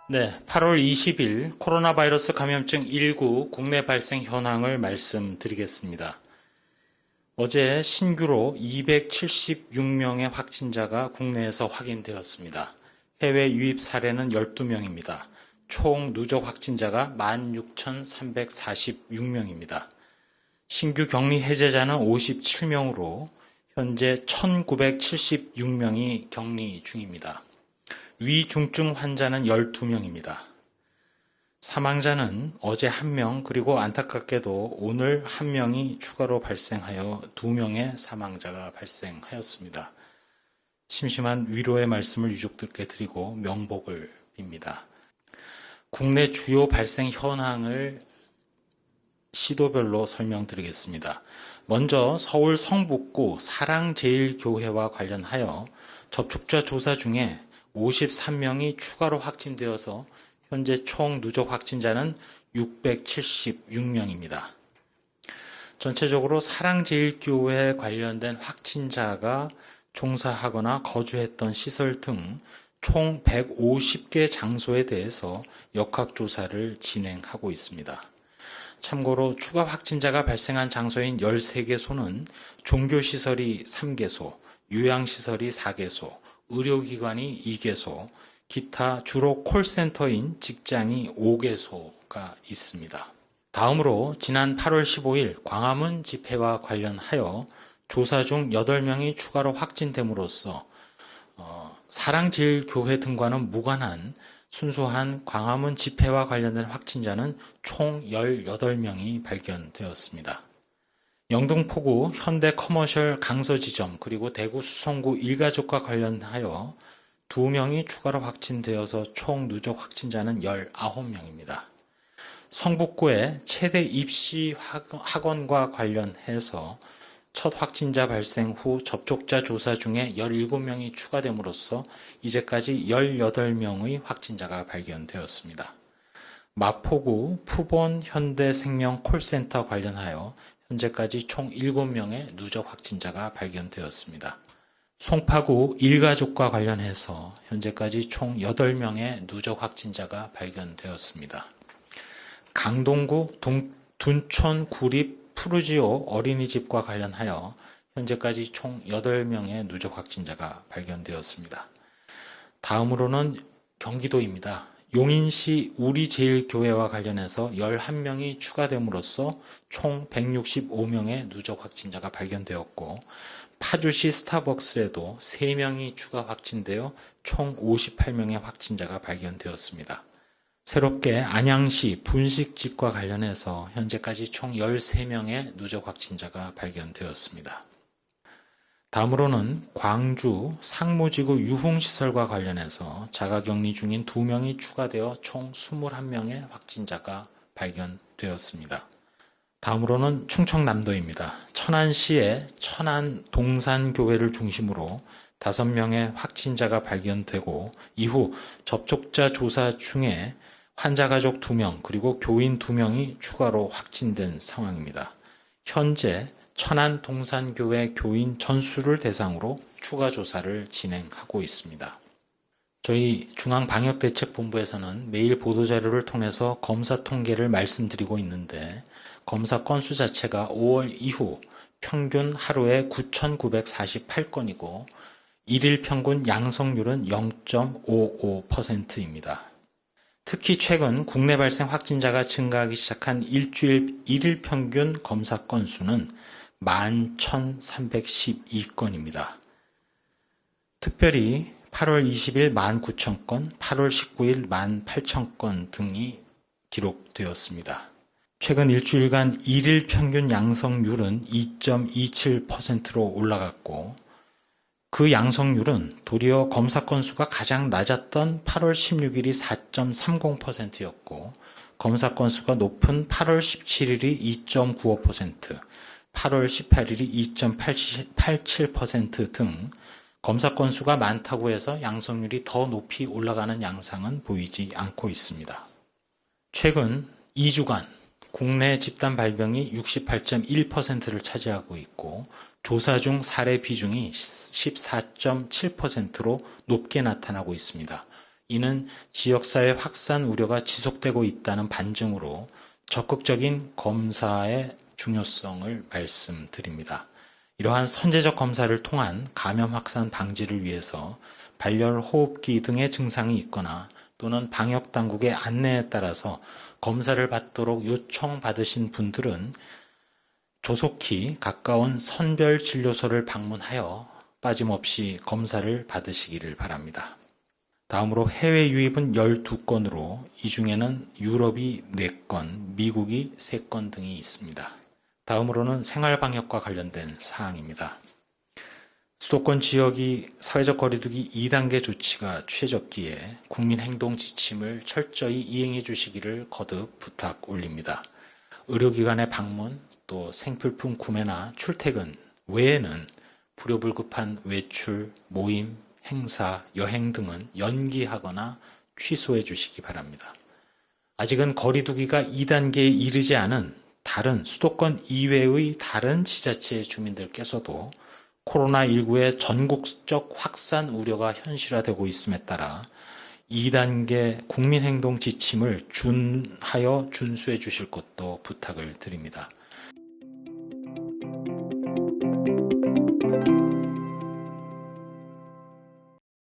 네, 8월 20일 코로나 바이러스 감염증 19 국내 발생 현황을 말씀드리겠습니다. 어제 신규로 276명의 확진자가 국내에서 확인되었습니다. 해외 유입 사례는 12명입니다. 총 누적 확진자가 16,346명입니다. 신규 격리 해제자는 57명으로 현재 1,976명이 격리 중입니다. 위중증 환자는 12명입니다. 사망자는 어제 1명 그리고 안타깝게도 오늘 1명이 추가로 발생하여 2명의 사망자가 발생하였습니다. 심심한 위로의 말씀을 유족들께 드리고 명복을 빕니다. 국내 주요 발생 현황을 시도별로 설명드리겠습니다. 먼저 서울 성북구 사랑제일교회와 관련하여 접촉자 조사 중에 53명이 추가로 확진되어서 현재 총 누적 확진자는 676명입니다. 전체적으로 사랑제일교회에 관련된 확진자가 종사하거나 거주했던 시설 등 총 150개 장소에 대해서 역학조사를 진행하고 있습니다. 참고로 추가 확진자가 발생한 장소인 13개소는 종교시설이 3개소, 요양시설이 4개소, 의료기관이 2개소, 기타 주로 콜센터인 직장이 5개소가 있습니다. 다음으로 지난 8월 15일 광화문 집회와 관련하여 조사 중 8명이 추가로 확진됨으로써 사랑제일교회 등과는 무관한 순수한 광화문 집회와 관련된 확진자는 총 18명이 발견되었습니다. 영등포구 현대커머셜 강서지점 그리고 대구 수성구 일가족과 관련하여 2명이 추가로 확진되어서 총 누적 확진자는 19명입니다. 성북구의 최대 입시 학원과 관련해서 첫 확진자 발생 후 접촉자 조사 중에 17명이 추가됨으로써 이제까지 18명의 확진자가 발견되었습니다. 마포구 푸본 현대생명 콜센터 관련하여 현재까지 총 7명의 누적 확진자가 발견되었습니다. 송파구 일가족과 관련해서 현재까지 총 8명의 누적 확진자가 발견되었습니다. 강동구 둔촌 구립 푸르지오 어린이집과 관련하여 현재까지 총 8명의 누적 확진자가 발견되었습니다. 다음으로는 경기도입니다. 용인시 우리제일교회와 관련해서 11명이 추가됨으로써 총 165명의 누적 확진자가 발견되었고 파주시 스타벅스에도 3명이 추가 확진되어 총 58명의 확진자가 발견되었습니다. 새롭게 안양시 분식집과 관련해서 현재까지 총 13명의 누적 확진자가 발견되었습니다. 다음으로는 광주 상무지구 유흥시설과 관련해서 자가격리 중인 2명이 추가되어 총 21명의 확진자가 발견되었습니다. 다음으로는 충청남도입니다. 천안시의 천안동산교회를 중심으로 5명의 확진자가 발견되고 이후 접촉자 조사 중에 환자 가족 2명 그리고 교인 2명이 추가로 확진된 상황입니다. 현재 천안동산교회 교인 전수를 대상으로 추가 조사를 진행하고 있습니다. 저희 중앙방역대책본부에서는 매일 보도자료를 통해서 검사 통계를 말씀드리고 있는데 검사 건수 자체가 5월 이후 평균 하루에 9,948건이고 일일 평균 양성률은 0.55%입니다. 특히 최근 국내 발생 확진자가 증가하기 시작한 일일 평균 검사 건수는 11,312건입니다. 특별히 8월 20일 19,000건, 8월 19일 18,000건 등이 기록되었습니다. 최근 일주일간 일일 평균 양성률은 2.27%로 올라갔고 그 양성률은 도리어 검사 건수가 가장 낮았던 8월 16일이 4.30%였고 검사 건수가 높은 8월 17일이 2.95%, 8월 18일이 2.87% 등 검사 건수가 많다고 해서 양성률이 더 높이 올라가는 양상은 보이지 않고 있습니다. 최근 2주간 국내 집단 발병이 68.1%를 차지하고 있고 조사 중 사례 비중이 14.7%로 높게 나타나고 있습니다. 이는 지역사회 확산 우려가 지속되고 있다는 반증으로 적극적인 검사의 중요성을 말씀드립니다. 이러한 선제적 검사를 통한 감염 확산 방지를 위해서 발열, 호흡기 등의 증상이 있거나 또는 방역당국의 안내에 따라서 검사를 받도록 요청받으신 분들은 조속히 가까운 선별진료소를 방문하여 빠짐없이 검사를 받으시기를 바랍니다. 다음으로 해외 유입은 12건으로 이 중에는 유럽이 4건, 미국이 3건 등이 있습니다. 다음으로는 생활방역과 관련된 사항입니다. 수도권 지역이 사회적 거리두기 2단계 조치가 취해졌기에 국민행동 지침을 철저히 이행해 주시기를 거듭 부탁 올립니다. 의료기관의 방문, 또 생필품 구매나 출퇴근 외에는 불효불급한 외출, 모임, 행사, 여행 등은 연기하거나 취소해 주시기 바랍니다. 아직은 거리두기가 2단계에 이르지 않은 다른 수도권 이외의 다른 지자체 주민들께서도 코로나19의 전국적 확산 우려가 현실화되고 있음에 따라 2단계 국민행동 지침을 준수해 주실 것도 부탁을 드립니다.